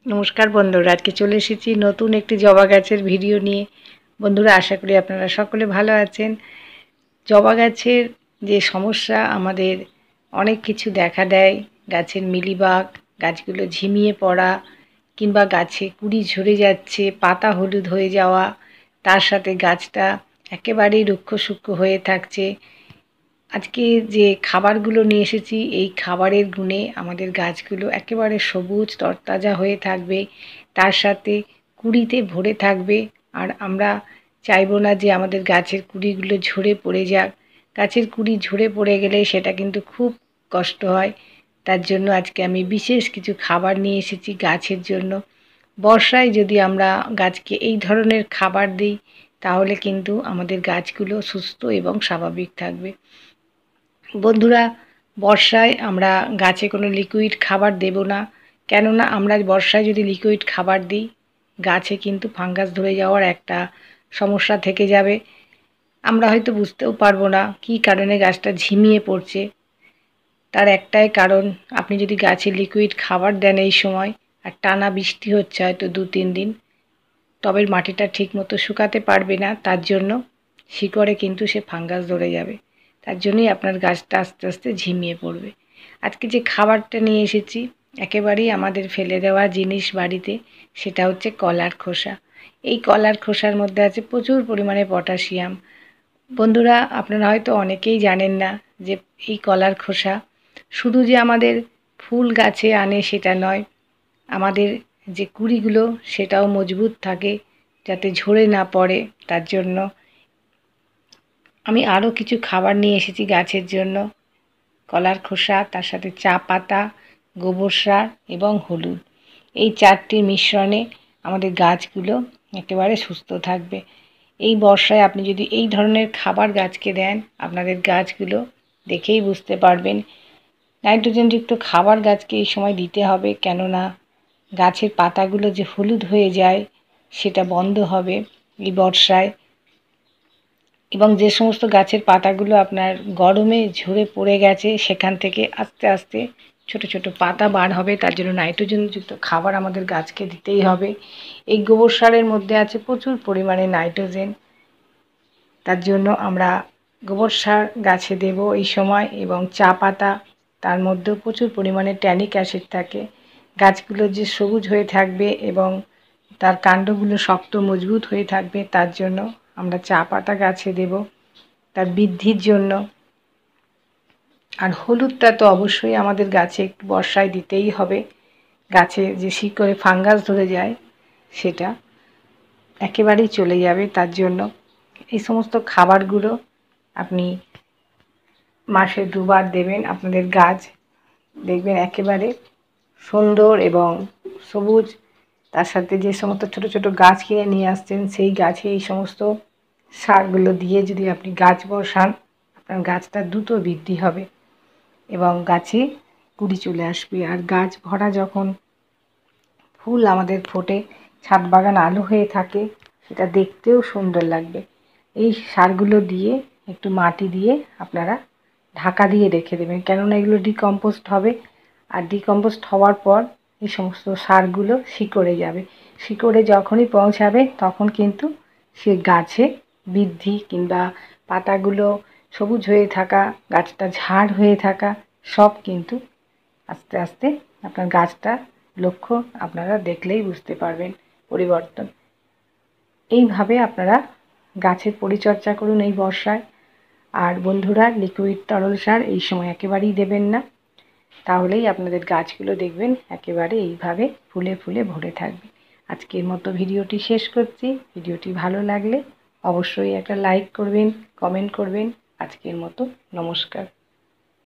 নমস্কার বন্ধুরা, আজকে চলে এসেছি নতুন একটি জবা গাছের ভিডিও নিয়ে। বন্ধুরা, আশা করি আপনারা সকলে ভালো আছেন। জবা গাছের যে সমস্যা, আমাদের অনেক কিছু দেখা দেয়। গাছের মিলিবাগ, গাছগুলো ঝিমিয়ে পড়া, কিংবা গাছে কুড়ি ঝরে যাচ্ছে, পাতা হলুদ হয়ে যাওয়া, তার সাথে গাছটা একেবারেই রুক্ষ সূক্ষ্ম হয়ে থাকছে। আজকে যে খাবারগুলো নিয়ে এসেছি, এই খাবারের গুণে আমাদের গাছগুলো একেবারে সবুজ তরতাজা হয়ে থাকবে, তার সাথে কুঁড়িতে ভরে থাকবে। আর আমরা চাইবো না যে আমাদের গাছের কুঁড়িগুলো ঝরে পড়ে যাক। গাছের কুঁড়ি ঝরে পড়ে গেলে সেটা কিন্তু খুব কষ্ট হয়। তার জন্য আজকে আমি বিশেষ কিছু খাবার নিয়ে এসেছি গাছের জন্য। বর্ষায় যদি আমরা গাছকে এই ধরনের খাবার দিই, তাহলে কিন্তু আমাদের গাছগুলো সুস্থ এবং স্বাভাবিক থাকবে। বন্ধুরা, বর্ষায় আমরা গাছে কোনো লিকুইড খাবার দেব না, কেননা আমরা বর্ষায় যদি লিকুইড খাবার দিই, গাছে কিন্তু ফাঙ্গাস ধরে যাওয়ার একটা সমস্যা থেকে যাবে। আমরা হয়তো বুঝতেও পারবো না কী কারণে গাছটা ঝিমিয়ে পড়ছে। তার একটাই কারণ, আপনি যদি গাছে লিকুইড খাবার দেন এই সময়, আর টানা বৃষ্টি হচ্ছে হয়তো 2-3 দিন, টবের মাটিটা ঠিকমতো শুকাতে পারবে না, তার জন্য শিকড়ে কিন্তু সে ফাঙ্গাস ধরে যাবে। তার জন্যই আপনার গাছটা আস্তে আস্তে ঝিমিয়ে পড়বে। আজকে যে খাবারটা নিয়ে এসেছি, একেবারেই আমাদের ফেলে দেওয়া জিনিস বাড়িতে, সেটা হচ্ছে কলার খোসা। এই কলার খোসার মধ্যে আছে প্রচুর পরিমাণে পটাশিয়াম। বন্ধুরা, আপনারা হয়তো অনেকেই জানেন না যে এই কলার খোসা শুধু যে আমাদের ফুল গাছে আনে সেটা নয়, আমাদের যে কুঁড়িগুলো সেটাও মজবুত থাকে, যাতে ঝরে না পড়ে। তার জন্য আমি আরও কিছু খাবার নিয়ে এসেছি গাছের জন্য। কলার খোসা, তার সাথে চা পাতা, গোবর সার এবং হলুদ, এই 4টির মিশ্রণে আমাদের গাছগুলো একেবারে সুস্থ থাকবে। এই বর্ষায় আপনি যদি এই ধরনের খাবার গাছকে দেন, আপনাদের গাছগুলো দেখেই বুঝতে পারবেন। নাইট্রোজেনযুক্ত খাবার গাছকে এই সময় দিতে হবে, কেননা গাছের পাতাগুলো যে হলুদ হয়ে যায় সেটা বন্ধ হবে এই বর্ষায়। এবং যে সমস্ত গাছের পাতাগুলো আপনার গরমে ঝরে পড়ে গেছে, সেখান থেকে আস্তে আস্তে ছোট ছোট পাতা বার হবে। তার জন্য নাইট্রোজেনযুক্ত খাবার আমাদের গাছকে দিতেই হবে। এই গোবর সারের মধ্যে আছে প্রচুর পরিমাণে নাইট্রোজেন, তার জন্য আমরা গোবর সার গাছে দেব এই সময়। এবং চা পাতা, তার মধ্যেও প্রচুর পরিমাণে ট্যানিক অ্যাসিড থাকে। গাছগুলো যে সবুজ হয়ে থাকবে এবং তার কাণ্ডগুলো শক্ত মজবুত হয়ে থাকবে, তার জন্য আমরা চা পাতা গাছে দেব তার বৃদ্ধির জন্য। আর হলুদটা তো অবশ্যই আমাদের গাছে বর্ষায় দিতেই হবে। গাছে যে শিকড়ে ফাঙ্গাস ধরে যায় সেটা একেবারেই চলে যাবে। তার জন্য এই সমস্ত খাবারগুলো আপনি মাসে 2বার দেবেন। আপনাদের গাছ দেখবেন একেবারে সুন্দর এবং সবুজ। তার সাথে যে সমস্ত ছোট ছোট গাছ কিনে নিয়ে আসছেন, সেই গাছে এই সমস্ত সারগুলো দিয়ে যদি আপনি গাছ বসান, আপনার গাছটা দ্রুত বৃদ্ধি হবে এবং গাছে কুঁড়ি চলে আসবে। আর গাছ ভরা যখন ফুল আমাদের ফোটে, ছাদ বাগান আলো হয়ে থাকে, সেটা দেখতেও সুন্দর লাগবে। এই সারগুলো দিয়ে একটু মাটি দিয়ে আপনারা ঢাকা দিয়ে রেখে দেবেন, কেননা এগুলো ডিকম্পোস্ট হবে। আর ডিকম্পোস্ট হওয়ার পর এই সমস্ত সারগুলো শিকড়ে যাবে। শিকড়ে যখনই পৌঁছাবে তখন কিন্তু সে গাছে বৃদ্ধি কিংবা পাতাগুলো সবুজ হয়ে থাকা, গাছটা ঝাড় হয়ে থাকা, সব কিন্তু আস্তে আস্তে আপনার গাছটা লক্ষ্য আপনারা দেখলেই বুঝতে পারবেন পরিবর্তন। এইভাবে আপনারা গাছের পরিচর্যা করুন এই বর্ষায়। আর বন্ধুরা, লিকুইড তরল সার এই সময় একেবারেই দেবেন না, তাহলেই আপনাদের গাছগুলো দেখবেন একেবারে এইভাবে ফুলে ফুলে ভরে থাকবে। আজকের মতো ভিডিওটি শেষ করছি। ভিডিওটি ভালো লাগলে অবশ্যই একটা লাইক করবেন, কমেন্ট করবেন। আজকের মতো নমস্কার।